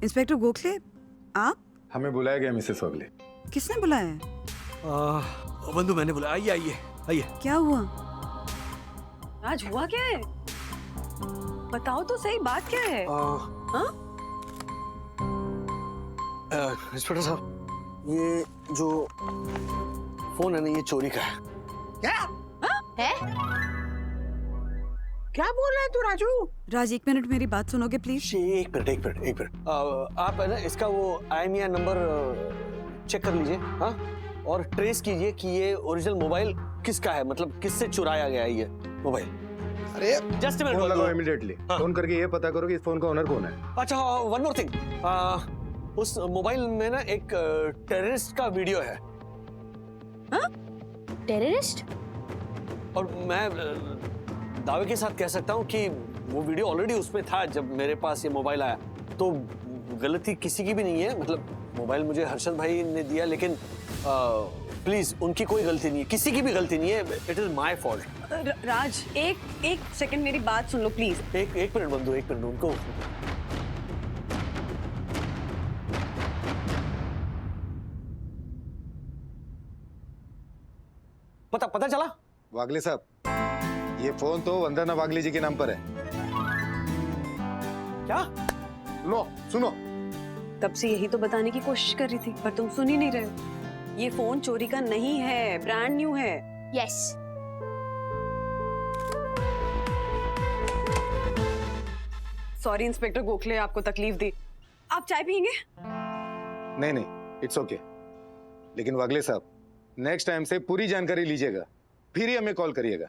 Inspector Gokhale, आप? हमें बुलाया गया मिसेस वागले। किसने बुलाया है? बंधु मैंने बोला आइए आइए आइए। क्या हुआ? आज हुआ क्या है? बताओ तो सही, बात क्या है? हाँ? इंस्पेक्टर साहब, ये जो फोन है ना, ये चोरी का है। क्या है? क्या बोल रहा है तू राजू? राज, 1 मिनट मेरी बात सुनोगे प्लीज? एक मिनट। आप है ना इसका वो IMEI नंबर चेक कर लीजिए, हाँ, और ट्रेस कीजिए कि ये ओरिजिनल मोबाइल किसका है, मतलब किससे चुराया गया है ये मोबाइल। अरे जस्ट मिनट, फोन लगाओ इमीडिएटली। हाँ। फोन करके ये पता करो कि इस फोन का ओनर कौन है। अच्छा, वन मोर थिंग, उस मोबाइल में ना एक टेररिस्ट का वीडियो है। टेररिस्ट? और मैं दावे के साथ कह सकता हूँ कि वो वीडियो ऑलरेडी उसमें था जब मेरे पास ये मोबाइल आया। तो गलती किसी की भी नहीं है, मतलब मोबाइल मुझे हर्षद भाई ने दिया, लेकिन प्लीज उनकी कोई गलती नहीं है, किसी की भी गलती नहीं है। It is my fault. Raj, एक सेकंड मेरी बात सुन लो प्लीज। एक मिनट बंधु, एक मिनट उनको। पता चला? वागले साहब, ये फोन तो वंदना वागले जी के नाम पर है। क्या? लो सुनो। तब से यही तो बताने की कोशिश कर रही थी, पर तुम सुन ही नहीं रहे हो। ये फोन चोरी का नहीं है, ब्रांड न्यू है। यस। सॉरी इंस्पेक्टर गोखले, आपको तकलीफ दी। आप चाय पियेंगे? नहीं, इट्स ओके। लेकिन वागले साहब, नेक्स्ट टाइम से पूरी जानकारी लीजिएगा, फिर ही हमें कॉल करिएगा।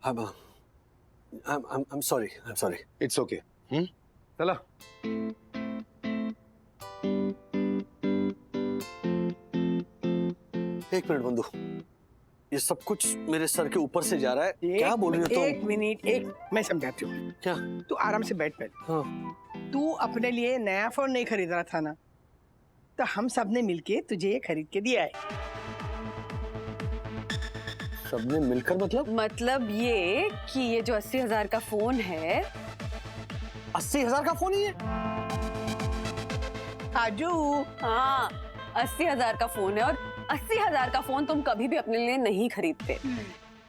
I'm sorry. It's okay. चला। एक मिनट बंधु, ये सब कुछ मेरे सर के ऊपर से जा रहा है। क्या बोल रही हो तुम? एक मिनट, मैं समझाती हूँ। क्या? तू आराम से बैठ पहले। हाँ। तू अपने लिए नया फोन नहीं खरीद रहा था ना, तो हम सब ने मिलके तुझे ये खरीद के दिया है। सबने मिलकर? मतलब ये कि ये जो 80,000 का फोन है। 80,000 का फोन ही है? राजू, हाँ, 80,000 का फोन है, और 80,000 का फोन तुम कभी भी अपने लिए नहीं खरीदते।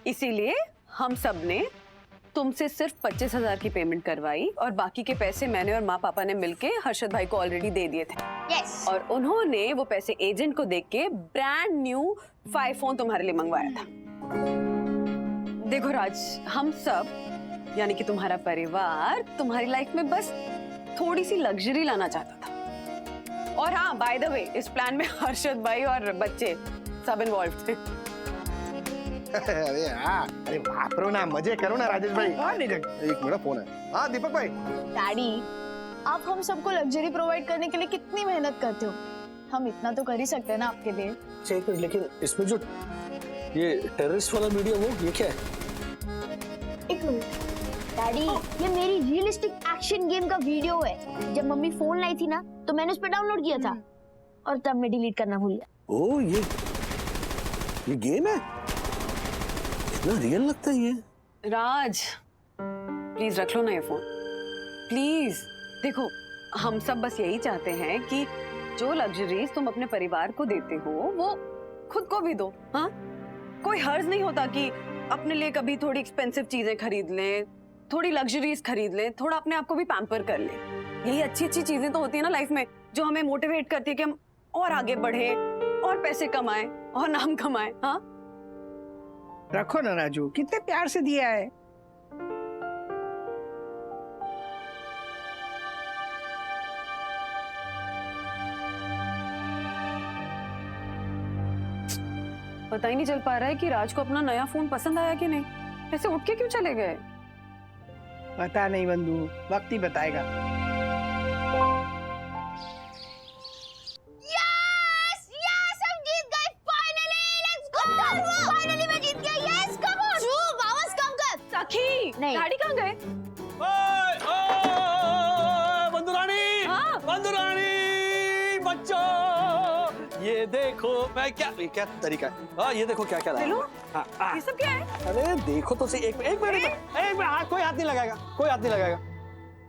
इसीलिए हम सब ने तुमसे सिर्फ 25,000 की पेमेंट करवाई, और बाकी के पैसे मैंने और माँ पापा ने मिलके हर्षद भाई को ऑलरेडी दे दिए थे। यस। और उन्होंने वो पैसे एजेंट को देके के ब्रांड न्यू 5 फोन तुम्हारे लिए मंगवाया था। देखो राज, हम सब यानी कि तुम्हारा परिवार तुम्हारी लाइफ में बस थोड़ी सी लग्जरी लाना चाहता था। और हाँ, बाय द वे, इस प्लान में हर्षद भाई और बच्चे सब इन्वॉल्व थे। अरे हाँ, अरे वापरो ना, मजे करो ना राजेश भाई। एक मिनट, फोन है। हाँ दीपक भाई। डैडी, आप हम सबको लग्जरी प्रोवाइड करने के लिए कितनी मेहनत करते हो, हम इतना तो कर ही सकते हैं ना आपके लिए। एक मिनट, लेकिन इसमें जो ये टेररिस्ट वाला वीडियो, वो ये क्या है? एक मिनट डैडी, ये मेरी रियलिस्टिक एक्शन गेम का वीडियो है। जब मम्मी फोन लाई थी ना, तो मैंने उस पर डाउनलोड किया था, और तब मैं डिलीट करना भूल गया। ओह, ये गेम है? कितना रियल लगता है ये। राज, प्लीज रख लो ना ये फोन, प्लीज। देखो, हम सब बस यही चाहते हैं कि जो लग्जरीज तुम अपने परिवार को देते हो वो खुद को भी दो। हाँ, कोई हर्ज नहीं होता कि अपने लिए कभी थोड़ी एक्सपेंसिव चीजें खरीद लें, थोड़ी लग्जरीज खरीद लें, थोड़ा अपने आप को भी पैम्पर कर लें। यही अच्छी अच्छी चीजें तो होती है ना लाइफ में, जो हमें मोटिवेट करती है कि हम और आगे बढ़े, और पैसे कमाएं, और नाम कमाएं। हाँ, रखो ना राजू, कितने प्यार से दिया है। पता ही नहीं चल पा रहा है कि राज को अपना नया फोन पसंद आया कि नहीं। ऐसे उठ के क्यों चले गए? पता नहीं बंधु, वक्त ही बताएगा। यस यस, हम जीत गए फाइनली। Let's go. फाइनली मैं जीत गया। Yes, come on. चुप, आवाज कम कर। सखी, नहीं। गाड़ी कहाँ गए? बंधु रानी, हाँ? बंधु रानी, बच्चों, ये देखो मैं क्या तरीका है। हाँ, ये देखो क्या लाया। हाँ, ये सब क्या है? अरे देखो तो सही, एक मिनट, कोई हाथ नहीं लगाएगा, कोई हाथ नहीं लगाएगा।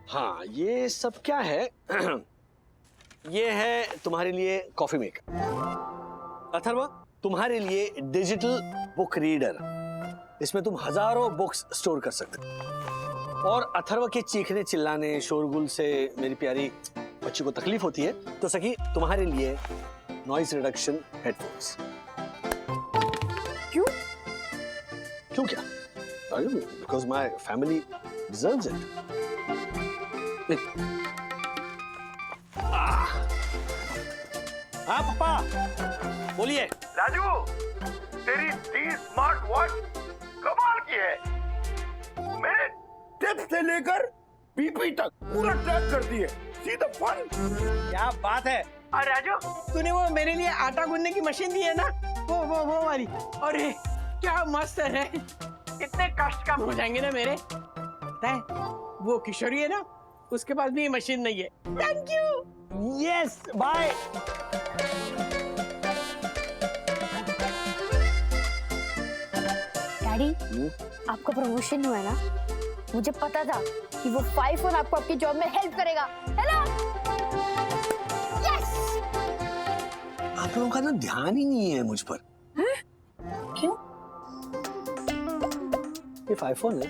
हाँ, ये सब क्या है? ये है तुम्हारे लिए कॉफी मेकर। अथर्व, तुम्हारे लिए डिजिटल बुक रीडर। इसमें तुम हजारों बुक्स स्टोर कर सकते हो। और अथर्व के चीखने चिल्लाने शोरगुल से मेरी प्यारी बच्ची को तकलीफ होती है, तो सखी तुम्हारे लिए नॉइज रिडक्शन हेडफोन्स। क्यों? क्यों क्या? Because my family deserves it. हाँ पापा बोलिए। राजू, तेरी डी स्मार्ट वॉच कमाल की है। मैंने टिप से लेकर बीपी तक पूरा ट्रैक कर दी है। See the fun. क्या बात है। और राजू, तूने वो मेरे लिए आटा गूंदने की मशीन दी है ना, वो वाली। अरे क्या मस्त है। इतने कष्ट कम हो जाएंगे ना मेरे। पता है वो किशोरी है ना, उसके पास भी ये मशीन नहीं है। Thank you. Yes bye. Daddy, आपका प्रमोशन हुआ है ना, मुझे पता था कि वो 5 और आपको आपकी जॉब में हेल्प करेगा, है ना? यस। आप लोगों का ना ध्यान ही नहीं है मुझ पर। क्यों? ये 5 फोन है।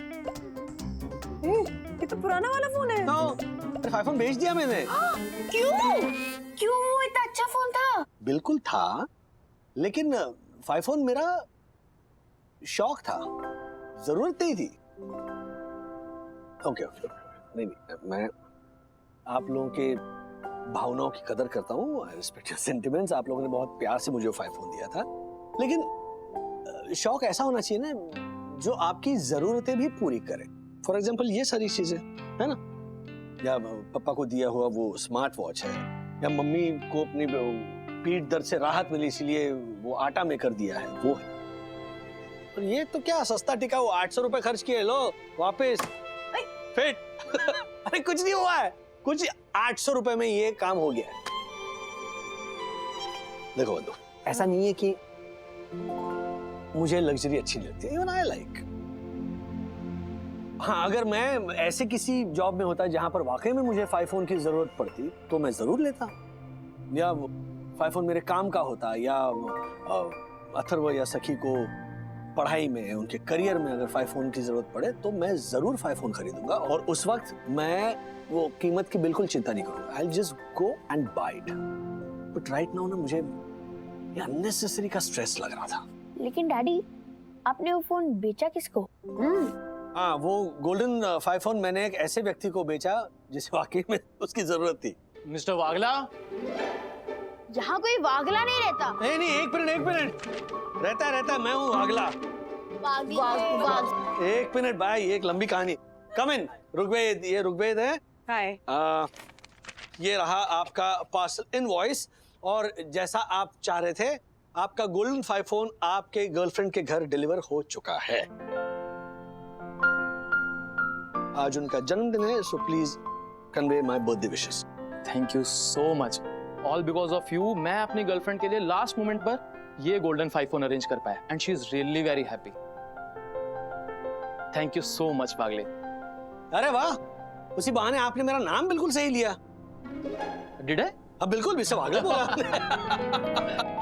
ये तो पुराना वाला फोन है। तो 5 फोन बेच दिया मैंने। क्यों? क्यों? वो इतना अच्छा फोन था। बिल्कुल था, लेकिन 5 फोन मेरा शौक था, जरूरत नहीं थी। ओके ओके, नहीं नहीं, मैं आप लोगों के भावनाओं की कदर करता हूँ। I respect your sentiments. आप लोगों ने बहुत प्यार से मुझे 5 फोन दिया था, लेकिन शौक ऐसा होना चाहिए ना जो आपकी जरूरतें भी पूरी करे। फॉर एग्जाम्पल ये सारी चीजें है ना, या पापा को दिया हुआ वो स्मार्ट वॉच है, या मम्मी को अपनी पीठ दर्द से राहत मिली इसलिए वो आटा मेकर दिया है, वो है। और ये तो क्या सस्ता टिका, वो 800 रुपए खर्च किए, लो वापस फिट। अरे कुछ नहीं हुआ है, कुछ 800 रुपए में ये काम हो गया है। देखो बंधु, ऐसा नहीं है कि मुझे लग्जरी अच्छी लगती है, इवन आई लाइक। हाँ, अगर मैं ऐसे किसी जॉब में होता जहां पर वाकई में मुझे 5 फोन की जरूरत पड़ती तो मैं जरूर लेता, या 5 फोन मेरे काम का होता, या अथर्व या सखी को पढ़ाई में, उनके करियर में अगर 5 फोन की जरूरत पड़े तो मैं जरूर 5 फोन खरीदूंगा, और उस वक्त मैं वो कीमत की बिल्कुल चिंता नहीं करूंगा। I just go and buy it. But right now ना मुझे ये अननेसेसरी का स्ट्रेस लग रहा था। लेकिन डैडी, आपने वो फोन बेचा किसको? हाँ, वो गोल्डन 5 फोन मैंने एक ऐसे व्यक्ति को बेचा जिसे वाकई में उसकी जरूरत थी। मिस्टर वागला? यहाँ कोई वागला नहीं रहता। नहीं, एक मिनट रहता मैं हूँ वागला। एक मिनट भाई, एक लंबी कहानी। कम इन ऋग्वेद, ये ऋग्वेद है। हाय। ये रहा आपका पार्सल इनवॉइस, और जैसा आप चाह रहे थे आपका गोल्डन 5 फोन आपके गर्लफ्रेंड के घर डिलीवर हो चुका है। आज उनका जन्मदिन है, so please convey my birthday wishes. Thank you so much. All because of you मैं अपनी गर्लफ्रेंड के लिए लास्ट मोमेंट पर ये गोल्डन 5 फोन अरेंज कर पाया, and she is really very happy. Thank you so much Wagle. अरे वाह, उसी बहाने आपने मेरा नाम बिल्कुल सही लिया। Did I? अब बिल्कुल भी सब आगे बोला।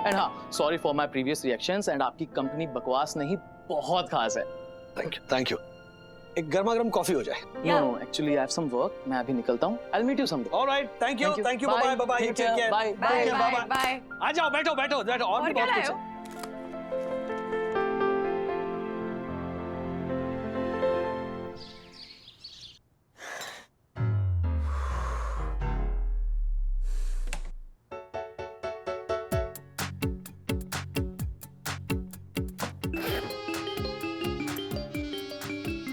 एंड हाँ, sorry for my previous reactions, and आपकी कंपनी बकवास नहीं, बहुत खास है। Thank you. एक गर्मा गर्म कॉफी हो जाए। No, actually I have some work, मैं अभी निकलता हूँ। I will meet you someday. Alright, thank you, bye bye, you take care, bye bye. आ जाओ, बैठो और भी क्या बहुत लाए कुछ हो? है।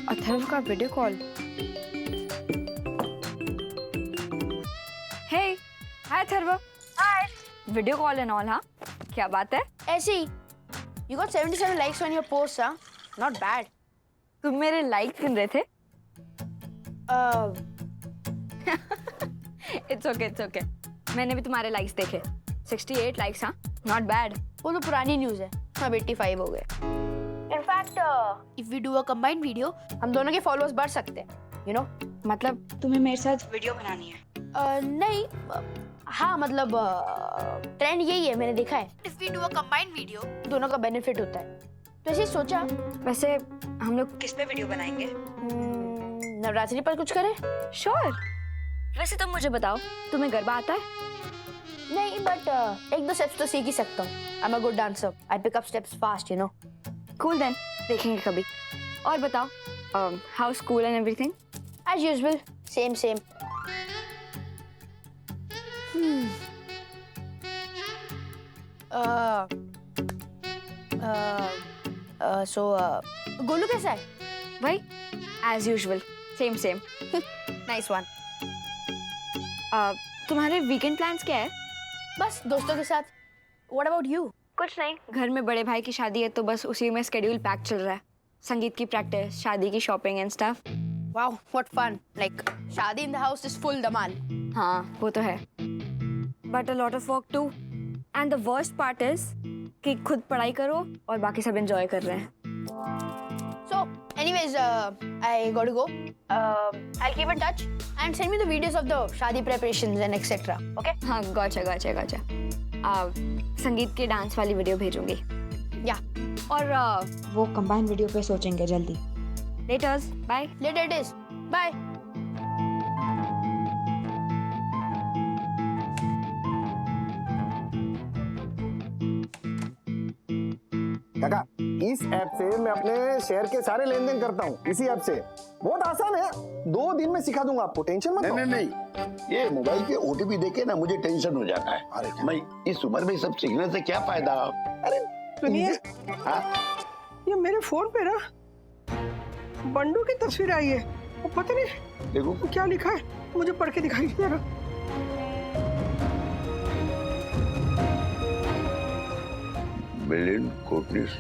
अथर्व का video call. Hey, hi Atharva. Hi. Video call and all, हाँ? क्या बात है? ऐसे ही। You got 77 likes on your post, huh? Not bad. तुम मेरे लाइक सुन रहे थे? It's okay. मैंने भी तुम्हारे लाइक्स देखे। 68 लाइक्स, हाँ? Not bad. वो तो पुरानी न्यूज़ है, अब 85 हो गए। In fact if we do a combined video, हम दोनों के फॉलोअर्स बढ़ सकते हैं, यू नो। मतलब तुम्हें मेरे साथ वीडियो बनानी है? नहीं, हाँ मतलब ट्रेंड यही है, मैंने देखा है। If we do a combined video दोनों का बेनिफिट होता है, तो ऐसे सोचा। वैसे हम लोग किस पे वीडियो बनाएंगे? नवरात्रि पर कुछ करें? श्योर। वैसे तुम मुझे बताओ, तुम्हें गरबा आता है? नहीं, बट एक दो स्टेप्स तो सीख ही सकता हूँ। I am a good dancer, I pick up steps fast, you know. Cool then, देखेंगे कभी। और बताओ, how school and everything? As usual, same same. So Golu कैसा है? वही as usual, same same. Nice one. तुम्हारे वीकेंड प्लान्स क्या है? बस दोस्तों के साथ। What about you? कुछ नहीं, घर में बड़े भाई की शादी है तो बस उसी में स्केड्यूल पैक चल रहा है। संगीत की प्रैक्टिस, शादी की shopping and stuff. Wow, what fun. Like shaadi in the house is full dhamaal. हाँ वो तो है, but a lot of work too. And the worst part is कि खुद पढ़ाई करो और बाकी सब एंजॉय कर रहे हैं। So, anyways, I got to go. I'll keep in touch and send me the videos of the शादी preparations and etc. Okay? हाँ गॉचा। संगीत के डांस वाली वीडियो भेजूंगी। Yeah. और वो कंबाइन वीडियो पे सोचेंगे जल्दी। Laters, bye. Later it is. Bye. काका, इस ऐप से मैं अपने शेयर के सारे लेन देन करता हूँ। इसी ऐप से बहुत आसान है, 2 दिन में सिखा दूंगा आपको, टेंशन मत लो। नहीं, ये मोबाइल के ओटीपी देके ना मुझे टेंशन हो जाता है। अरे मैं इस उम्र में सब सीखने से क्या फायदा? अरे सुनिए, हाँ? ये मेरे फोन पे ना बंडू की तस्वीर आई है। वो पता नहीं देखो क्या लिखा है, मुझे पढ़ के दिखाई जरा। मिलियन कोटनीस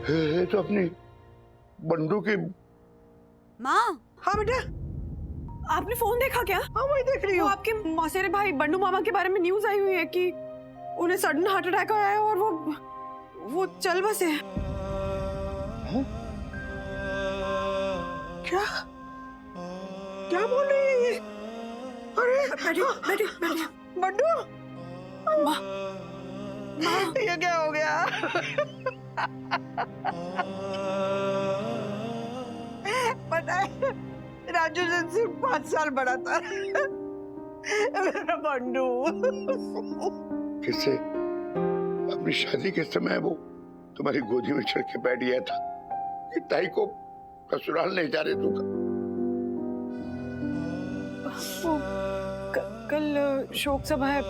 है तो अपनी बंडू की। माँ, हाँ बेटा, आपने फोन देखा क्या? हाँ वही देख रही वो हूँ। आपके मौसेरे भाई बंडू मामा के बारे में न्यूज आई हुई है कि उन्हें सडन हार्ट अटैक आया है और वो चल बसे। क्या क्या बोल रही है ये? अरे बैठिए। बंडू, माँ, ये क्या हो गया? पता है, राजू से सिर्फ 5 साल बड़ा था मेरा बंडू। किससे? अपनी शादी के समय वो तुम्हारी गोदी में चढ़ के बैठ गया था कि ताई को ससुराल नहीं जा रहे तू। कल शोक सभा है,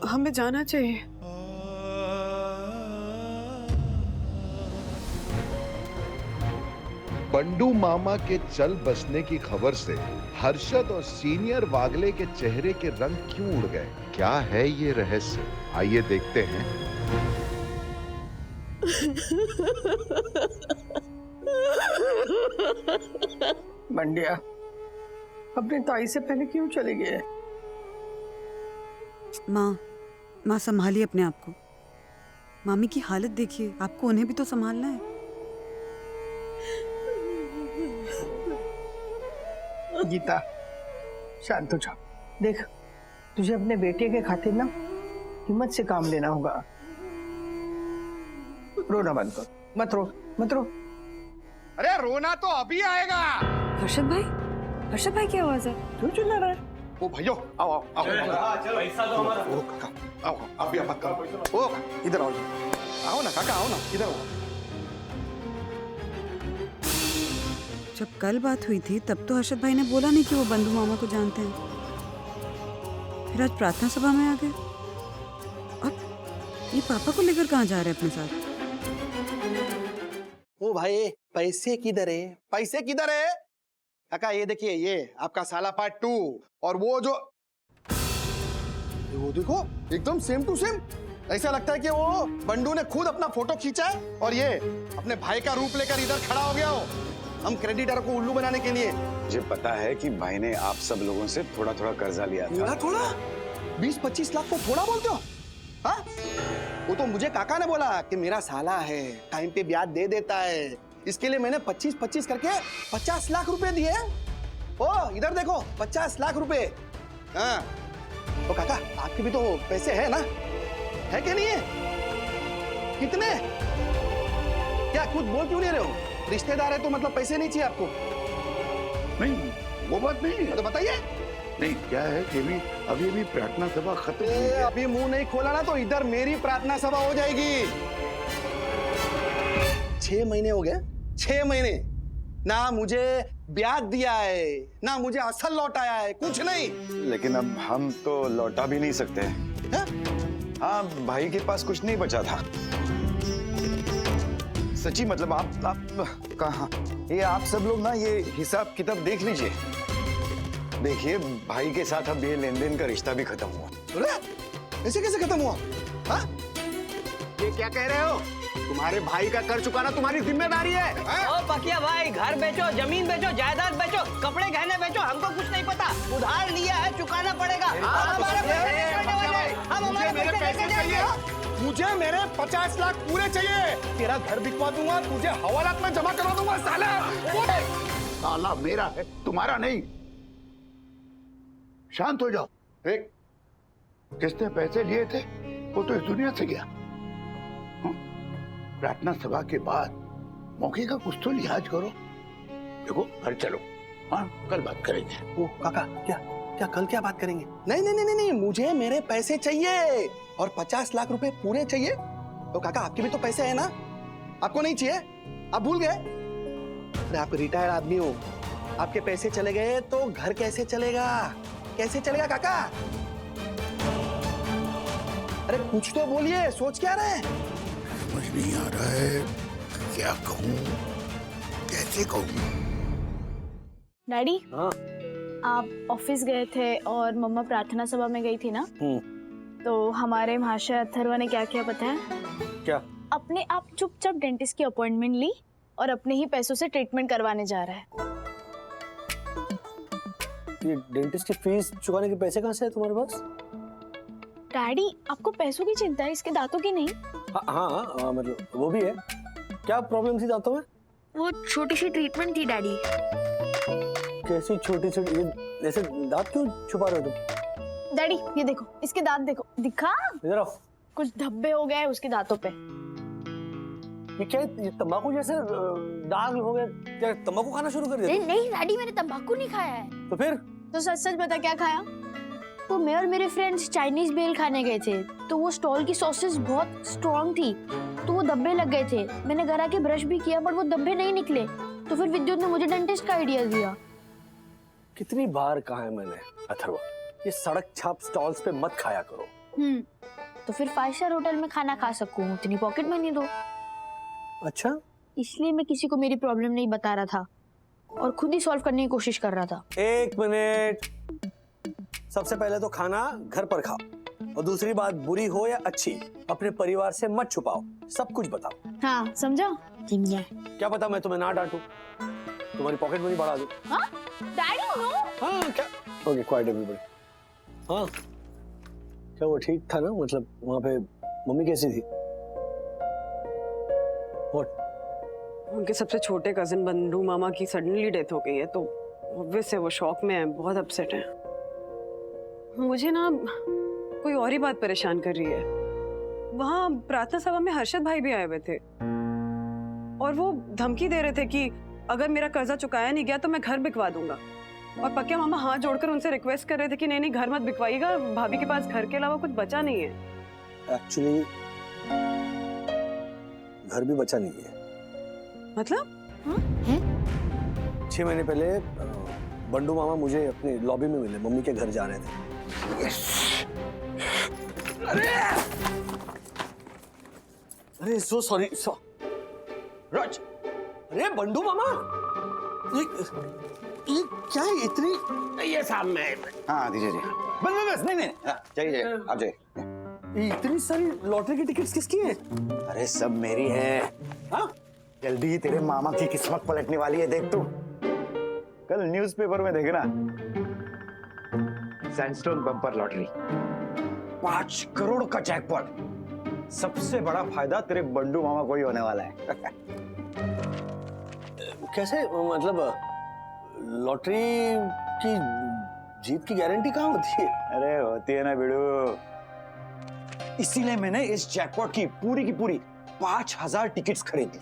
हमें जाना चाहिए। बंडू मामा के चल बसने की खबर से हर्षद और सीनियर वागले के चेहरे के रंग क्यों उड़ गए? क्या है ये रहस्य? आइए देखते हैं। बंडिया अपनी ताई से पहले क्यों चले गए? माँ संभालिए अपने आप को। मामी की हालत देखिए, आपको उन्हें भी तो संभालना है। गीता, शांत हो जा। देख, तुझे अपने बेटे के खातिर ना हिम्मत से काम लेना होगा। रोना बंद कर, मत रो। अरे रोना तो अभी आएगा। हर्षद भाई की आवाज है। क्यों चिल्ला रहा है? ओ भाइयों, आओ। पैसा दो हमारा। ओ काका, आओ, आप भी मत करो। ओ इधर आओ ना काका, आओ ना इधर आओ। जब कल बात हुई थी तब तो हर्षद भाई ने बोला नहीं कि वो बंधु मामा को जानते हैं। फिर आज प्रार्थना सभा में आ गए। अब ये पापा को लेकर कहाँ जा रहे हैं अपने साथ? ओ भाई, पैसे किधर है? काका ये देखिए, ये आपका साला पार्ट 2 और वो देखो एकदम सेम टू सेम। ऐसा लगता है कि वो बंडू ने खुद अपना फोटो खींचा है और ये अपने भाई का रूप लेकर इधर खड़ा हो गया हो, हम क्रेडिटर को उल्लू बनाने के लिए। मुझे पता है कि भाई ने आप सब लोगों से थोड़ा कर्जा लिया था। थोड़ा 20-25 लाख को थोड़ा बोलते हो? हाँ, वो तो मुझे काका ने बोला कि मेरा साला है, टाइम पे ब्याज दे देता है, इसके लिए मैंने 25-25 करके 50 लाख रुपए दिए ओ इधर देखो 50 लाख रुपए। हाँ तो काका आपके भी तो पैसे है ना, है क्या नहीं है? कितने? क्या खुद बोल क्यों नहीं रहे हो? रिश्तेदार है तो मतलब पैसे नहीं चाहिए आपको? नहीं वो बात नहीं है। तो बताइए। नहीं क्या है कि अभी प्रार्थना सभा खत्म हुई है। अभी मुंह नहीं खोला ना तो इधर मेरी प्रार्थना सभा हो जाएगी। 6 महीने हो गए, 6 महीने ना मुझे ब्याज दिया है ना मुझे असल लौटाया है, कुछ नहीं। लेकिन अब हम तो लौटा भी नहीं सकते। है? हाँ भाई के पास कुछ नहीं बचा था। सच्ची मतलब आप कहाँ, ये आप सब लोग ना ये हिसाब किताब देख लीजिए। देखिए भाई के साथ अब ये लेन देन का रिश्ता भी खत्म हुआ। अरे ऐसे कैसे खत्म हुआ? हाँ? ये क्या कह रहे हो? तुम्हारे भाई का कर चुकाना तुम्हारी जिम्मेदारी है। ओ पकिया भाई, घर बेचो, जमीन बेचो, जायदाद बेचो, कपड़े गहने बेचो, हमको कुछ नहीं पता। उधार लिया है, चुकाना पड़ेगा। मुझे मेरे पैसे चाहिए, मुझे मेरे 50 लाख पूरे चाहिए। तेरा घर बिकवा दूंगा, तुझे हवालात में जमा करवा दूंगा साला। साला मेरा है, तुम्हारा नहीं। शांत हो जाओ। एक किसने पैसे लिए थे वो तो इस दुनिया से गया। प्रार्थना सभा के बाद मौके का कुछ तो लिहाज करो। देखो घर चलो, हाँ कल बात करेंगे। ओ काका क्या कल क्या बात करेंगे? नहीं, मुझे मेरे पैसे चाहिए और 50 लाख रुपए पूरे चाहिए। तो काका आपके भी तो पैसे है ना, आपको नहीं चाहिए? आप भूल गए? अरे आप रिटायर्ड आदमी हो, आपके पैसे चले गए तो घर कैसे चलेगा? कैसे चलेगा काका? अरे कुछ तो बोलिए, सोच क्या रहे हैं? समझ नहीं आ रहा है क्या कहूँ, कैसे कहूँ। डैडी हाँ आप ऑफिस गए थे और मम्मा प्रार्थना सभा में गई थी ना, तो हमारे महाशय अथर्व ने क्या किया पता है? क्या? अपने आप चुपचाप डेंटिस्ट की अपॉइंटमेंट ली और अपने ही पैसों से ट्रीटमेंट करवाने जा रहा है। ये डेंटिस्ट की फीस चुकाने के पैसे कहाँ से है तुम्हारे पास? डैडी आपको पैसों की चिंता है, इसके दांतों की नहीं। हाँ मतलब वो भी है। क्या प्रॉब्लम थी दांतों में? वो छोटी सी ट्रीटमेंट थी डैडी। कैसी छोटी छोटी, ये ऐसे दांत क्यों छुपा रहे हो तुम? डैडी ये देखो, इसके दांत देखो, दिखा? इधर आओ। कुछ धब्बे हो गए उसके दांतों पे। ये क्या, ये तंबाकू जैसे दाग हो गए? क्या तंबाकू खाना शुरू कर दिया? नहीं डैडी मैंने तंबाकू नहीं खाया है। तो फिर? तो सच बता क्या खाया? तो मैं और मेरे फ्रेंड्स चाइनीज बेल खाने गए थे, तो वो स्टॉल की सॉसेस बहुत स्ट्रॉन्ग थी, तो वो धब्बे लग गए थे। मैंने घर आके ब्रश भी किया पर वो धब्बे नहीं निकले, तो फिर विद्युत ने मुझे डेंटिस्ट का आइडिया दिया। कितनी बार कहा है मैंने अथर्व, ये सड़क छाप स्टॉल्स पे मत खाया करो। तो फिर 5 स्टार होटल में खाना खा सकूं, इतनी पॉकेट मनी दो। अच्छा, इसलिए मैं किसी को मेरी प्रॉब्लम नहीं बता रहा था और खुद ही सॉल्व करने की कोशिश कर रहा था। 1 मिनट। सबसे पहले तो खाना घर पर खाओ, और दूसरी बात, बुरी हो या अच्छी, अपने परिवार से मत छुपाओ, सब कुछ बताओ। हाँ समझा? क्या पता मैं तुम्हें ना डांटूं, तुम्हारी पॉकेट मनी बढ़ा दूं। हाँ? Daddy no? हाँ क्या? Okay quiet everybody. हाँ क्या वो ठीक था ना, मतलब वहाँ पे मम्मी कैसी थी? What? उनके सबसे छोटे कजिन बंडू मामा की सडनली डेथ हो गई है, तो ऑब्वियस है वो शॉक में है, बहुत अपसेट है। मुझे ना कोई और ही बात परेशान कर रही है। वहाँ प्रार्थना सभा में हर्षद भाई भी आए हुए थे और वो धमकी दे रहे थे कि अगर मेरा कर्जा चुकाया नहीं गया तो मैं घर बिकवा दूंगा। और पक्के मामा हाथ जोड़कर उनसे रिक्वेस्ट कर रहे थे कि नहीं घर मत बिकवाइएगा, भाभी के पास घर के अलावा कुछ बचा नहीं है। एक्चुअली घर भी बचा नहीं है। मतलब? 6 महीने पहले बंडू मामा मुझे अपनी लॉबी में मिले, मम्मी के घर जा रहे थे। अरे सो सॉरी राज। अरे बंडू मामा, ये क्या है इतनी? ये साहब मैं। हाँ दीजिए जी। बस नहीं जाइए आप जाइए। इतनी सारी लॉटरी की टिकट्स किसकी हैं? अरे सब मेरी है। हाँ? जल्दी ही तेरे मामा की किस्मत पलटने वाली है, देख तू। कल न्यूज़पेपर में देखना, सैंडस्टोन बम्पर लॉटरी 5 करोड़ का जैकपॉट। सबसे बड़ा फायदा तेरे बंडू मामा को ही होने वाला है। कैसे मतलब लॉटरी की जीत की गारंटी कहाँ होती है? अरे होती है ना बिड़ू, इसीलिए मैंने इस जैकपॉट की पूरी 5,000 टिकट्स खरीद ली।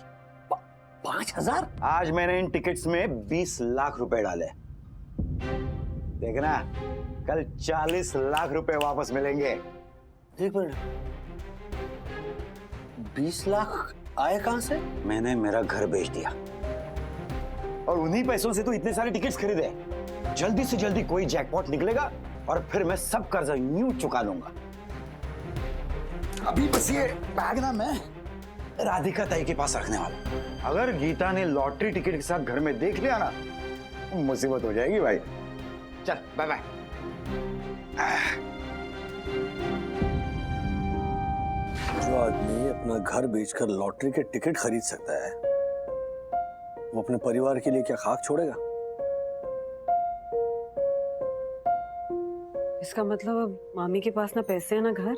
5,000? आज मैंने इन टिकट्स में 20 लाख रुपए डाले। देखना कल 40 लाख रुपए वापस मिलेंगे। एक मिनट, 20 लाख आए कहां से? मैंने मेरा घर बेच दिया और उन्हीं पैसों से तो इतने सारे टिकट्स खरीदे। जल्दी से जल्दी कोई जैकपॉट निकलेगा और फिर मैं सब कर्जा यूं चुका लूंगा। अभी बस ये बैग ना मैं राधिका ताई के पास रखने वाला। अगर गीता ने लॉटरी टिकट के साथ घर में देख लिया ना, मुसीबत हो जाएगी भाई। चल बाय बाय। जो आदमी अपना घर बेचकर लॉटरी के टिकट खरीद सकता है, वो अपने परिवार के लिए क्या खाक छोड़ेगा? इसका मतलब अब मामी के पास ना पैसे है ना घर।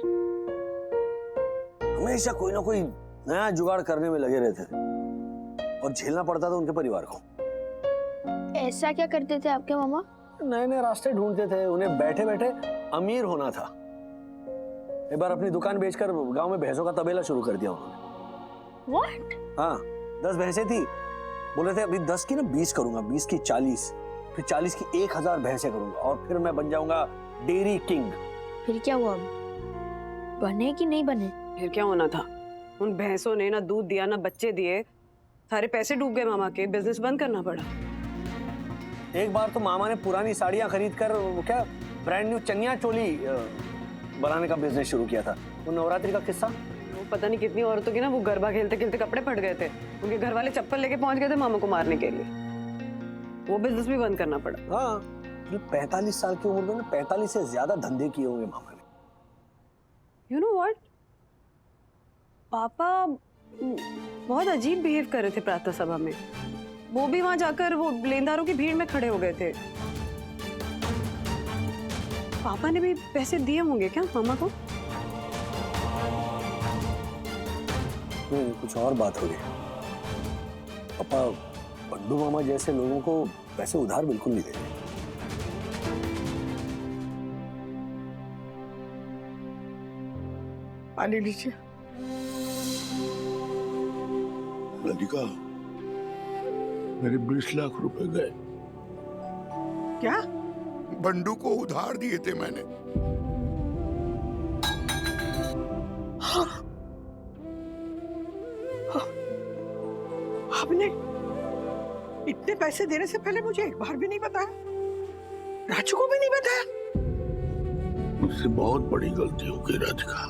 हमेशा कोई ना कोई नया जुगाड़ करने में लगे रहते थे और झेलना पड़ता था उनके परिवार को। ऐसा क्या करते थे आपके मामा? नए नए रास्ते ढूंढते थे। उन्हें बैठे बैठे अमीर होना था। एक बार अपनी दुकान बेचकर गांव में भैंसों का तबेला शुरू कर दिया उन्होंने। What? हाँ, 10 भैंसें थी। बोले थे अभी 10 की ना 20 करूंगा, 20 की 40, फिर 40 की 1000 भैंसें करूंगा और फिर मैं बन जाऊंगा डेयरी किंग। फिर क्या हुआ? बने कि नहीं बने? फिर क्या होना था? उन भैंसों ने ना दूध दिया ना बच्चे दिए, सारे पैसे डूब गए मामा के, बिजनेस बंद करना पड़ा। एक बार तो मामा ने पुरानी साड़ियां खरीद कर वो क्या ब्रांड न्यू चनिया चोली बनाने का बिजनेस शुरू किया था। वो नवरात्रि का किस्सा, वो पता नहीं कितनी औरतों के ना वो गरबा खेलते खेलते कपड़े फट गए थे। उनके घर वाले चप्पल लेके पहुंच गए थे मामा को मारने के लिए। वो बिजनेस भी बंद करना पड़ा। हाँ, 45 साल की उम्र में ना 45 से ज्यादा धंधे किए होंगे मामा ने। यू नो व्हाट, पापा बहुत अजीब बिहेव कर रहे थे प्रातः सभा में। वो भी वहां जाकर वो लेनदारों की भीड़ में खड़े हो गए थे। पापा ने भी पैसे दिए होंगे क्या मामा को? नहीं, कुछ और बात हो गई। पापा बंडू मामा जैसे लोगों को पैसे उधार बिल्कुल नहीं देते। पानी लीजिए। राधिका, मेरे 20 लाख रुपए गए। क्या? बंडू को उधार दिए थे मैंने। आपने इतने पैसे देने से पहले मुझे एक बार भी नहीं बताया, राजू को भी नहीं बताया। मुझसे बहुत बड़ी गलती हो गई राधिका,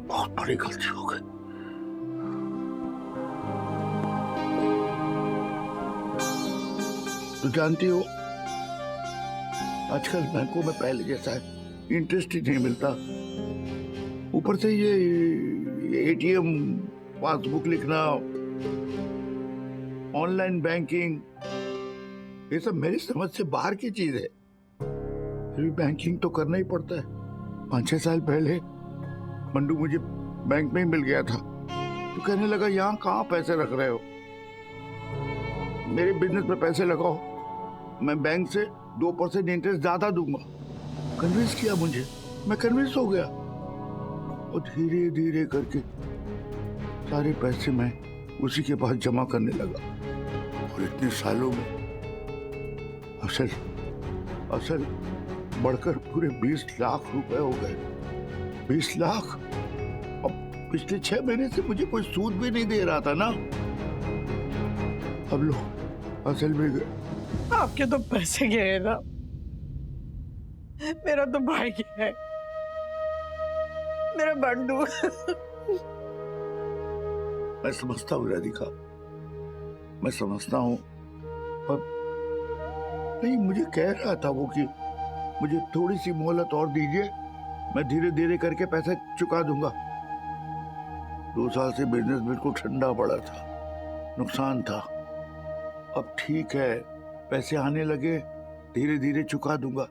बहुत बड़ी गलती हो गई। तो जानती हो, आजकल बैंकों में पहले जैसा इंटरेस्ट ही नहीं मिलता। ऊपर से ये एटीएम, पासबुक लिखना, ऑनलाइन बैंकिंग, ये सब मेरी समझ से बाहर की चीज है। फिर भी बैंकिंग तो करना ही पड़ता है। 5-6 साल पहले मंडू मुझे बैंक में ही मिल गया था, तो कहने लगा यहाँ कहाँ पैसे रख रहे हो, मेरे बिजनेस में पैसे लगाओ, मैं बैंक से 2% इंटरेस्ट ज्यादा दूंगा। कन्विंस किया मुझे, मैं कन्विंस हो गया और धीरे धीरे करके सारे पैसे मैं उसी के पास जमा करने लगा और इतने सालों में असल बढ़कर पूरे 20 लाख रुपए हो गए। 20 लाख। अब पिछले 6 महीने से मुझे कोई सूद भी नहीं दे रहा था ना, अब लो असल में गए। आपके तो पैसे गए ना, मेरा तो भाई गया है, मेरा बंडू। मैं समझता हूँ राधिका, मैं समझता हूँ, पर नहीं, मुझे कह रहा था वो कि मुझे थोड़ी सी मोहलत और दीजिए, मैं धीरे धीरे करके पैसे चुका दूंगा। 2 साल से बिजनेस बिल्कुल ठंडा पड़ा था, नुकसान था। अब ठीक है, पैसे आने लगे, धीरे धीरे चुका दूंगा,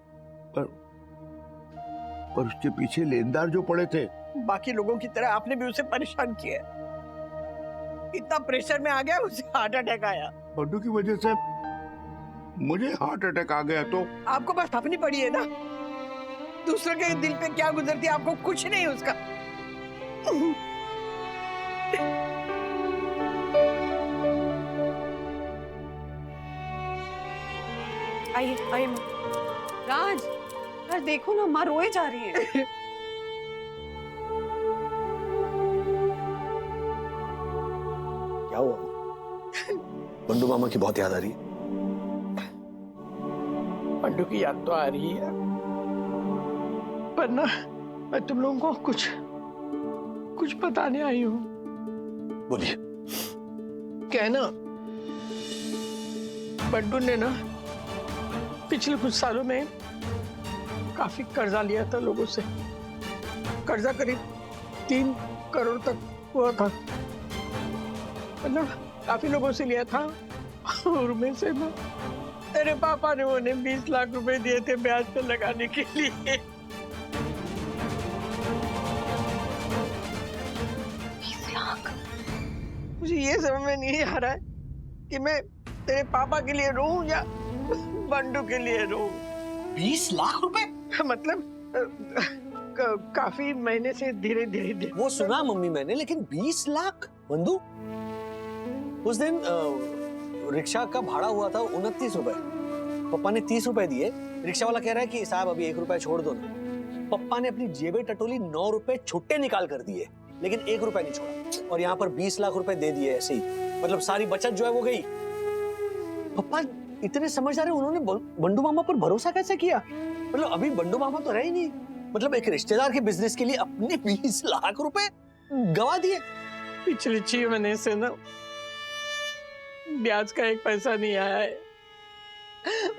पर उसके पीछे लेनदार जो पड़े थे। बाकी लोगों की तरह आपने भी उसे परेशान किया, इतना प्रेशर में आ गया, उसे हार्ट अटैक आया। बंडू की वजह से मुझे हार्ट अटैक आ गया तो आपको बस अपनी पड़ी है ना, दूसरे के दिल पे क्या गुजरती है आपको कुछ नहीं उसका। आइए आइए माँ। राज, राज देखो ना, माँ रोए जा रही है। क्या हुआ? बंडू मामा की बहुत याद आ रही है। बंडू की याद तो आ रही है, पर ना मैं तुम लोगों को कुछ बताने आई हूँ। बोलिए। क्या है ना, बंडू ने ना पिछले कुछ सालों में काफी कर्जा लिया था लोगों से। कर्जा करीब 3 करोड़ तक हुआ था, मतलब काफी लोगों से लिया था। और में से ना तेरे पापा ने उन्हें 20 लाख रुपए दिए थे ब्याज पे लगाने के लिए। 20 लाख? मुझे ये समझ में नहीं आ रहा है कि मैं तेरे पापा के लिए रोऊं या बंडू के लिए रोऊं। 20 लाख रुपए? मतलब काफी महीने से धीरे धीरे वो सुना मम्मी मैंने, लेकिन 20 लाख बंधु? उस दिन रिक्शा का भाड़ा हुआ था 29 रुपए। पप्पा ने 30 रुपए दिए। रिक्शा वाला कह रहा है कि साहब अभी 1 रुपया छोड़ दो ना। पप्पा ने अपनी जेबें टटोली 9 रुपए छुट्टे निकाल कर दिए, लेकिन 1 रुपया नहीं छोड़ा। और यहाँ पर 20 लाख रुपए दे दिए ऐसे ही, मतलब सारी बचत जो है वो गई। पप्पा इतने समझदार है, उन्होंने बंडू मामा पर भरोसा कैसे किया? मतलब अभी बंडू मामा तो रहे ही नहीं, मतलब एक रिश्तेदार के बिजनेस के लिए अपने 20 लाख रुपए गवा दिए। पिछले 6 महीने से ना ब्याज का 1 पैसा नहीं आया है,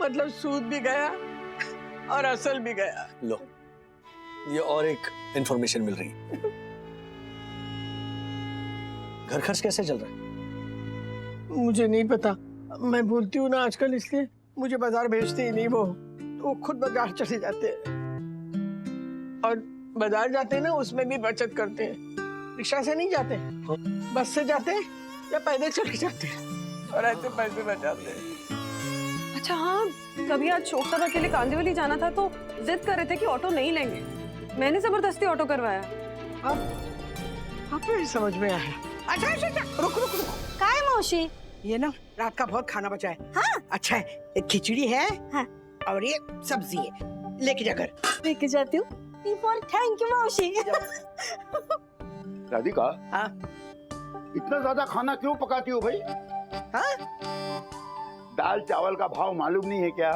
मतलब सूद भी गया और असल भी गया। लो, ये और एक इंफॉर्मेशन मिल रही है। घर खर्च कैसे चल रहा है? मुझे नहीं पता, मैं बोलती हूँ ना आजकल, इसलिए मुझे बाजार भेजते ही नहीं वो, तो खुद बाजार चले जाते हैं। और बाजार जाते हैं ना, उसमें भी बचत करते हैं। रिक्शा से नहीं जाते, बस से जाते हैं या पैदल चले जाते हैं, और ऐसे पैसे बचाते हैं। अच्छा हाँ, कभी आज शोक साहब अकेले कांदिवली जाना था तो जिद कर रहे थे कि ऑटो नहीं लेंगे। मैंने जबरदस्ती ऑटो करवाया। अब तो समझ में आया। अच्छा अच्छा अच्छा, रुक रुक रुक। काय मौसी? ये ना रात का बहुत खाना बचा है। हाँ? अच्छा है, एक खिचड़ी है। हाँ। और ये सब्जी है, लेके जा घर। लेके जाती हूँ। थैंक यू मौसी। राधिका, हाँ? इतना ज्यादा खाना क्यों पकाती हो भाई? हाँ? दाल चावल का भाव मालूम नहीं है क्या?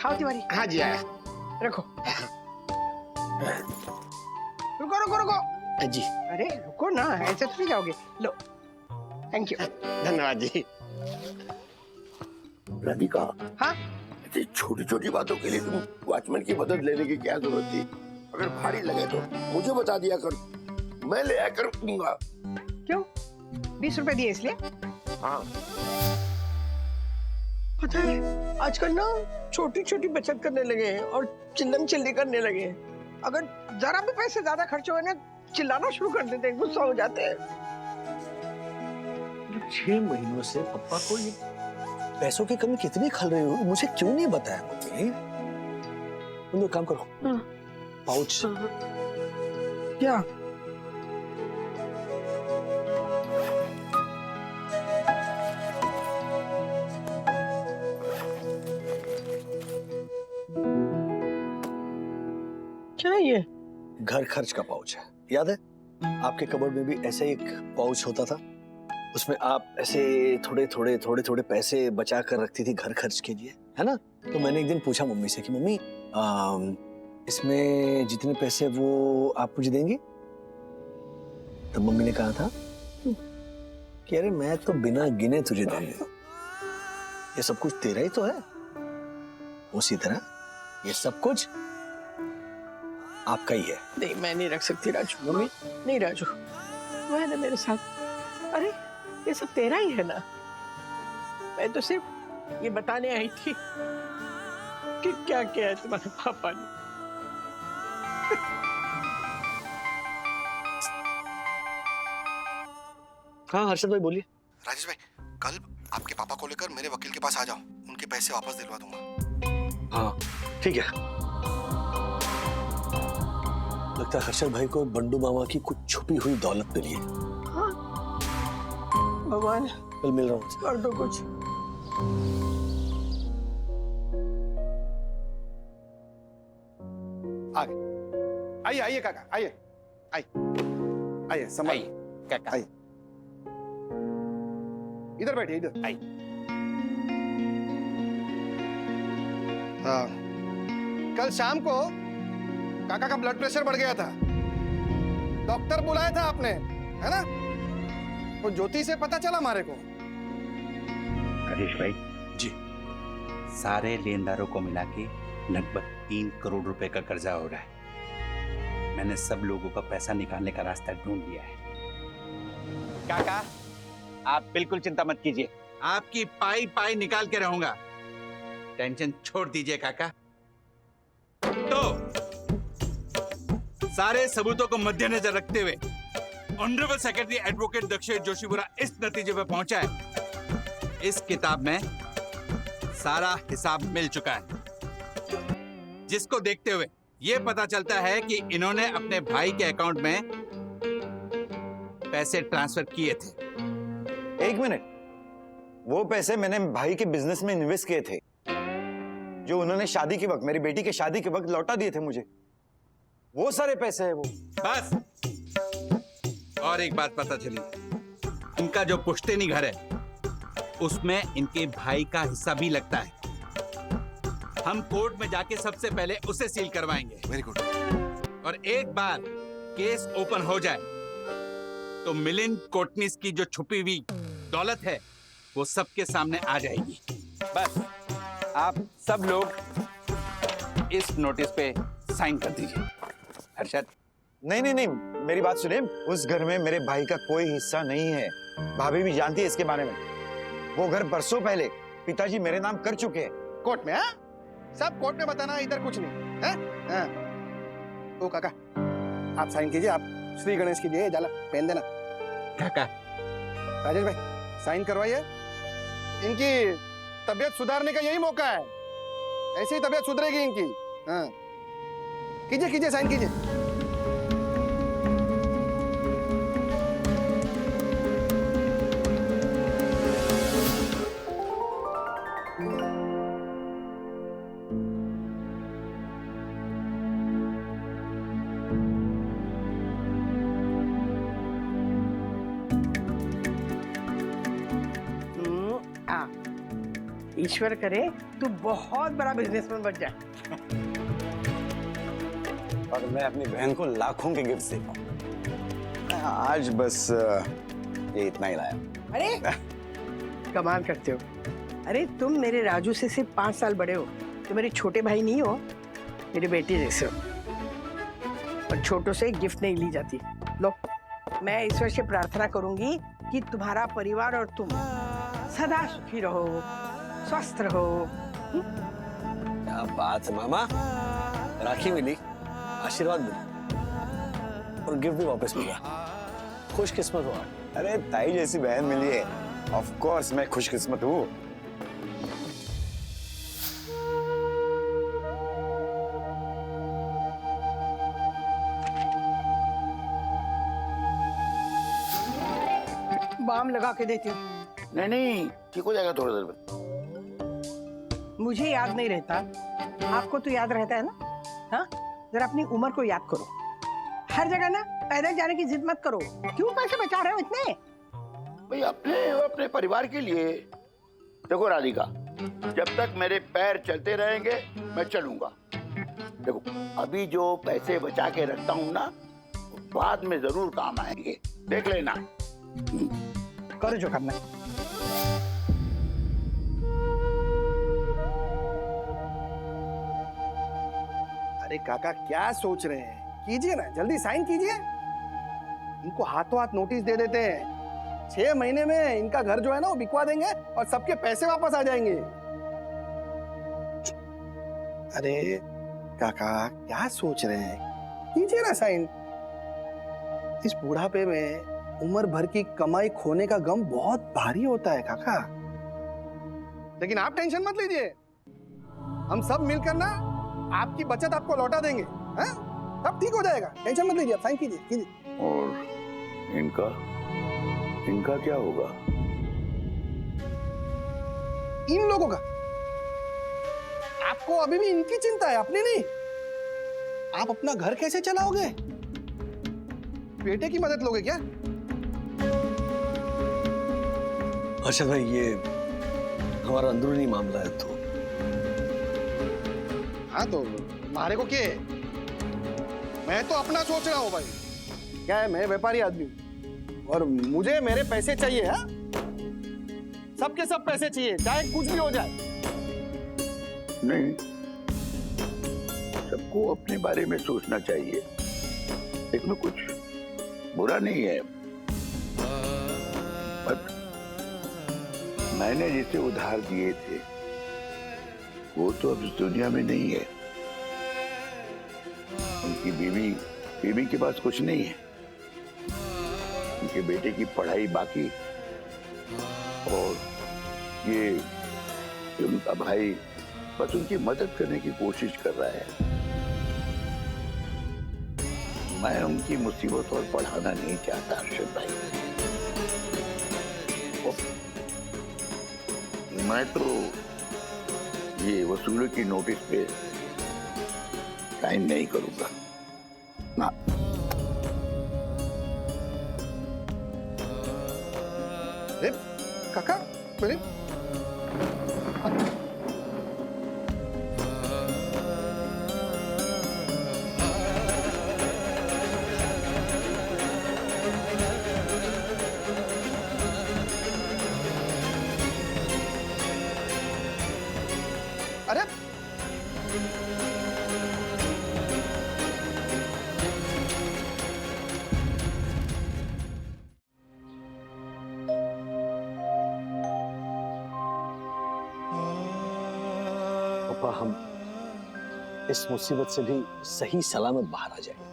हाँ तिवारी। हाँ जी आया। रखो। रुको रुको रुको। जी। अरे रुको ना, ऐसे तो नहीं जाओगे। लो, थैंक यू। धन्यवाद जी। राधिका, हाँ? ऐसी छोटी छोटी बातों के लिए तुम वॉचमैन की मदद लेने की क्या जरूरत थी? अगर भारी लगे तो मुझे बता दिया कर, मैं ले आकर दूंगा। क्यों? 20 रुपए दिए इसलिए? हाँ। पता है, आजकल ना छोटी छोटी बचत करने लगे हैं और चिल्लम चिल्ली करने लगे हैं। अगर जरा भी पैसे ज्यादा खर्च हुए ना, चिल्लाना शुरू कर देते हैं, गुस्सा हो जाते हैं। 6 महीनों से पप्पा को ये पैसों की कमी कितनी खल रही हो, मुझे क्यों नहीं बताया मम्मी? तुम लोग काम करो। पाउच। क्या? क्या ये? घर खर्च का पाउच है, याद है? आपके कबर्ड में भी ऐसे एक पाउच होता था, उसमें आप ऐसे थोड़े थोड़े थोड़े थोड़े पैसे बचा कर रखती थी घर खर्च के लिए, है ना? तो मैंने एक दिन पूछा मम्मी से कि मम्मी इसमें जितने पैसे वो आप मुझे देंगी? तब मम्मी ने कहा था कि अरे मैं तो बिना गिने तुझे दूंगी, ये सब कुछ तेरा ही तो है। उसी तरह ये सब कुछ आपका ही है। नहीं, मैं नहीं रख सकती राजू। मम्मी नहीं राजू, वो है ना मेरे साथ। अरे ये सब तेरा ही है ना, मैं तो सिर्फ ये बताने आई थी कि क्या किया है तुम्हारे पापा ने। हाँ हर्षद भाई बोलिए। राजेश भाई, कल आपके पापा को लेकर मेरे वकील के पास आ जाओ, उनके पैसे वापस दिलवा दूंगा। हाँ ठीक है। लगता है हर्षद भाई को बंडू मामा की कुछ छुपी हुई दौलत मिली है। भगवान कल मिल रहा हूँ। कर दो कुछ। आइए आइए काका, आइए आइए संभालिए काका, आइए इधर बैठिए, इधर आइए। हाँ, कल शाम को काका का ब्लड प्रेशर बढ़ गया था, डॉक्टर बुलाया था आपने, है ना? तो ज्योति से पता चला हमारे को। हरीश भाई जी, सारे लेनदारों को मिला के लगभग 3 करोड़ रुपए का कर्जा हो रहा है। मैंने सब लोगों का पैसा निकालने का रास्ता ढूंढ लिया है। काका आप बिल्कुल चिंता मत कीजिए, आपकी पाई पाई निकाल के रहूंगा, टेंशन छोड़ दीजिए काका। तो सारे सबूतों को मद्देनजर रखते हुए honourable secretary advocate Dakshesh Joshipura इस नतीजे पर पहुंचा है, इस किताब में सारा हिसाब मिल चुका है, जिसको देखते हुए यह पता चलता है कि इन्होंने अपने भाई के अकाउंट में पैसे ट्रांसफर किए थे। 1 मिनट, वो पैसे मैंने भाई के बिजनेस में इन्वेस्ट किए थे, जो उन्होंने शादी के वक्त, मेरी बेटी के शादी के वक्त लौटा दिए थे मुझे। वो सारे पैसे है वो। बस और एक बात पता चली, इनका जो पुश्तैनी घर है उसमें इनके भाई का हिस्सा भी लगता है। हम कोर्ट में जाके सबसे पहले उसे सील करवाएंगे। Very good. और एक बार केस ओपन हो जाए तो मिलिंद कोटनिस की जो छुपी हुई दौलत है वो सबके सामने आ जाएगी। बस आप सब लोग इस नोटिस पे साइन कर दीजिए। हर्षद नहीं नहीं नहीं, मेरी बात सुनिए, उस घर में मेरे भाई का कोई हिस्सा नहीं है। भाभी भी जानती है इसके बारे में। वो घर बरसों पहले पिताजी मेरे नाम कर चुके हैं। कोर्ट में? हाँ, सब कोर्ट में बताना, इधर कुछ नहीं है? हाँ। तो काका आप साइन कीजिए, आप श्री गणेश कीजिए, जाला पहन देना। काका राजेश भाई साइन करवाइए, इनकी तबीयत सुधारने का यही मौका है, ऐसे ही तबीयत सुधरेगी इनकी। हाँ कीजिए कीजिए, साइन कीजिए। ईश्वर करे तू बहुत बड़ा बिजनेसमैन बन जाए और मैं अपनी बहन को लाखों के गिफ्ट दे पाऊं। आज बस ये इतना ही लाया। अरे कमाल करते हो। अरे तुम मेरे राजू से सिर्फ 5 साल बड़े हो, तो मेरे छोटे भाई नहीं हो, मेरे बेटे जैसे हो। और छोटों से गिफ्ट नहीं ली जाती। लो, मैं ईश्वर से प्रार्थना करूंगी कि तुम्हारा परिवार और तुम सदा सुखी रहो, स्वस्थ रहो। क्या बात है मामा, राखी मिली, आशीर्वाद मिला और गिफ्ट भी वापस मिला। खुशकिस्मत हो आप। अरे ताई जैसी बहन मिली है, ऑफ कोर्स मैं खुशकिस्मत हूँ। बाम लगा के देती हूँ। नहीं नहीं, ठीक हो जाएगा थोड़ी देर में। मुझे याद नहीं रहता, आपको तो याद रहता है ना? हाँ, जरा अपनी उम्र को याद करो। हर जगह ना पैदल जाने की जिद मत करो। क्यों पैसे बचा रहे हो इतने? भाई अपने परिवार के लिए। देखो राधिका, जब तक मेरे पैर चलते रहेंगे मैं चलूंगा। देखो अभी जो पैसे बचा के रखता हूँ ना, बाद में जरूर काम आएंगे, देख लेना। करो जो करना। अरे काका क्या सोच रहे हैं, कीजिए ना, जल्दी साइन कीजिए। इनको हाथों हाथ नोटिस दे देते हैं, 6 महीने में इनका घर जो है ना वो बिकवा देंगे और सबके पैसे वापस आ जाएंगे। अरे काका क्या सोच रहे हैं, कीजिए ना साइन। इस बुढ़ापे में उम्र भर की कमाई खोने का गम बहुत भारी होता है काका। लेकिन आप टेंशन मत लीजिए, हम सब मिलकर ना आपकी बचत आपको लौटा देंगे, हैं? सब ठीक हो जाएगा, टेंशन मत लीजिए, आप साइन कीजिए कीजिए। और इनका क्या होगा? इन लोगों का आपको अभी भी इनकी चिंता है, अपनी नहीं। आप अपना घर कैसे चलाओगे? बेटे की मदद लोगे क्या? अच्छा भाई, ये हमारा अंदरूनी मामला है तो। हाँ तो मारे को क्या है? मैं तो अपना सोच रहा हूँ भाई। क्या है, मैं व्यापारी आदमी हूँ और मुझे मेरे पैसे चाहिए। हाँ, सबके सब पैसे चाहिए, चाहे कुछ भी हो जाए। नहीं, सबको अपने बारे में सोचना चाहिए, इसमें कुछ बुरा नहीं है। पर मैंने जिसे उधार दिए थे वो तो अब इस दुनिया में नहीं है। उनकी बीवी के पास कुछ नहीं है, उनके बेटे की पढ़ाई बाकी, और ये उनका भाई बस उनकी मदद करने की कोशिश कर रहा है। मैं उनकी मुसीबत और बढ़ाना नहीं चाहता अर्शद भाई। मैं तो ये वसूली की नोटिस पे साइन नहीं करूंगा ना। काका मेरे अरे पापा, हम इस मुसीबत से भी सही सलामत बाहर आ जाएंगे।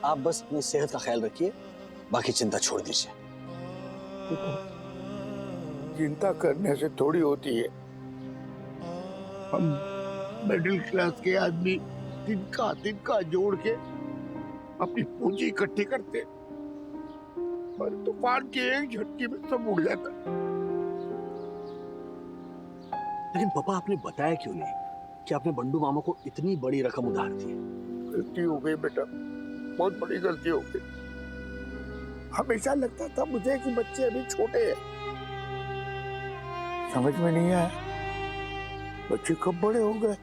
आप बस अपनी सेहत का ख्याल रखिए, बाकी चिंता छोड़ दीजिए। चिंता करने से थोड़ी होती है। हम मिडिल क्लास के आदमी तिनका जोड़ के अपनी पूंजी इकट्ठी करते, पर तूफान के एक झटके में सब उड़ जाता। लेकिन पापा, आपने बताया क्यों नहीं कि आपने बंडू मामा को इतनी बड़ी रकम उधार दी? गलती हो गई बेटा, बहुत बड़ी गलती हो गई। हमेशा लगता था मुझे कि बच्चे अभी छोटे हैं, समझ में नहीं आया बच्चे कब बड़े हो गए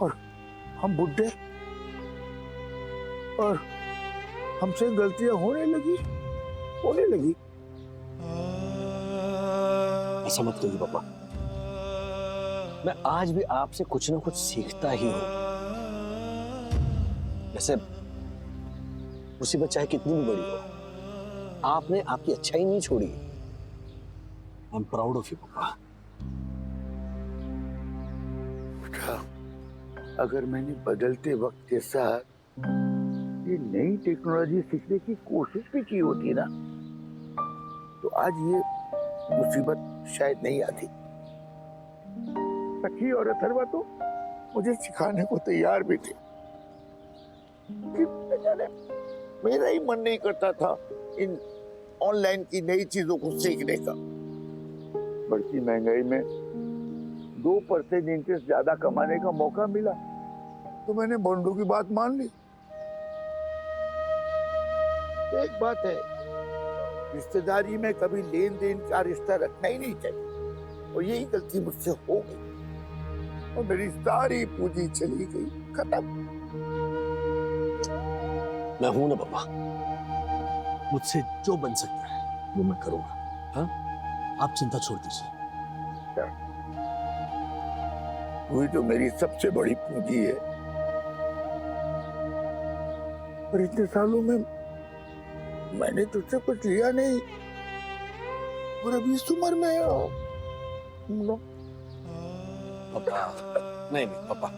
और हम बुढ़े, और हमसे गलतियां होने लगी। ऐसा मत कहिए पापा, मैं आज भी आपसे कुछ ना कुछ सीखता ही हूं। वैसे मुसीबत चाहे कितनी भी बड़ी हो, आपने आपकी अच्छाई नहीं छोड़ी। I am proud of you पापा। अगर मैंने बदलते वक्त के साथ ये नई टेक्नोलॉजी सीखने की कोशिश भी की होती ना, तो आज ये मुसीबत शायद नहीं आती। सखी और अथर्वा तो मुझे सिखाने को तैयार भी थे, मेरा ही मन नहीं करता था इन ऑनलाइन की नई चीजों को सीखने का। बढ़ती महंगाई में 2% इंटरेस्ट ज्यादा कमाने का मौका मिला तो मैंने बंडू की बात मान ली। एक बात है, रिश्तेदारी में कभी लेन देन का रिश्ता रखना ही नहीं चाहिए, और यही गलती मुझसे हो गई और मेरी सारी पूंजी चली गई, खत्म। मैं हूं ना पापा, मुझसे जो बन सकता है वो मैं करूंगा। हाँ, आप चिंता छोड़ दीजिए। वही तो मेरी सबसे बड़ी पूंजी है, और इतने सालों में मैंने तुझसे कुछ लिया नहीं, और अभी इस उम्र में पापा नहीं पापा,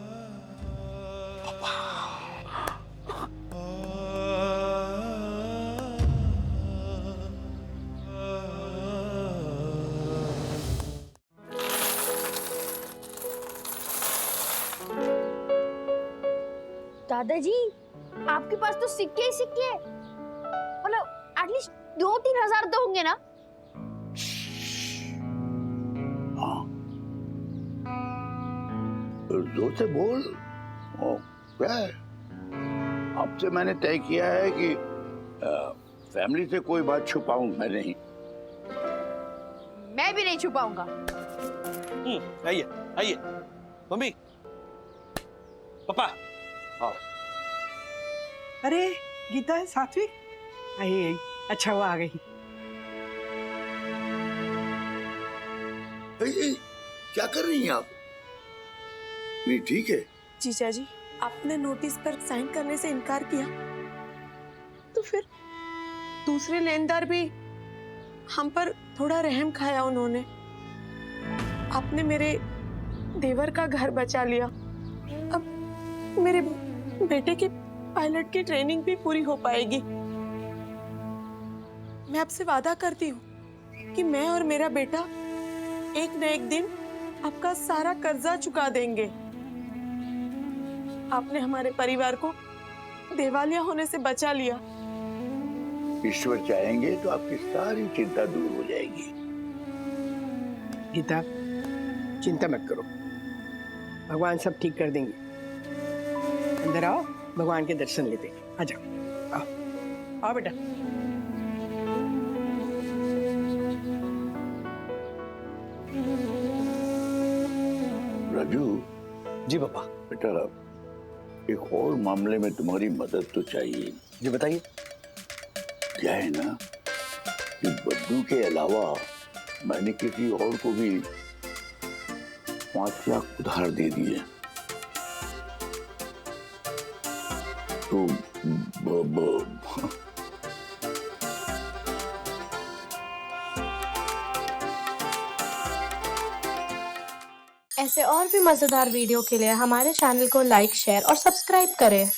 दादाजी आपके पास तो सिक्के ही सिक्के हैं। मतलब एटलीस्ट 2-3 हजार तो होंगे ना? हाँ, जोर से बोल। ओ, क्या है? आपसे मैंने तय किया है कि फैमिली से कोई बात छुपाऊं मैं नहीं। मैं भी नहीं छुपाऊंगा। आइए आइए मम्मी पापा आओ। अरे गीता सात्विक आई, अच्छा वो आ गई। क्या कर रही हैं आप? नहीं ठीक है। जीजा जी, आपने नोटिस पर साइन करने से इनकार किया तो फिर दूसरे लेनदार भी हम पर थोड़ा रहम खाया उन्होंने। आपने मेरे देवर का घर बचा लिया। अब मेरे बेटे की पायलट की ट्रेनिंग भी पूरी हो पाएगी। मैं आपसे वादा करती हूँ कि मैं और मेरा बेटा एक न एक दिन आपका सारा कर्जा चुका देंगे। आपने हमारे परिवार को दिवालिया होने से बचा लिया। ईश्वर चाहेंगे तो आपकी सारी चिंता दूर हो जाएगी। गीता चिंता मत करो, भगवान सब ठीक कर देंगे। अंदर आओ, भगवान के दर्शन लेते हैं। आ जाओ, आओ आओ बेटा। राजू। जी पापा। बेटा एक और मामले में तुम्हारी मदद तो चाहिए। जी बताइए। क्या है ना कि बद्दू के अलावा मैंने किसी और को भी 5 लाख उधार दे दिए। तो ऐसे और भी मजेदार वीडियो के लिए हमारे चैनल को लाइक, शेयर और सब्सक्राइब करें।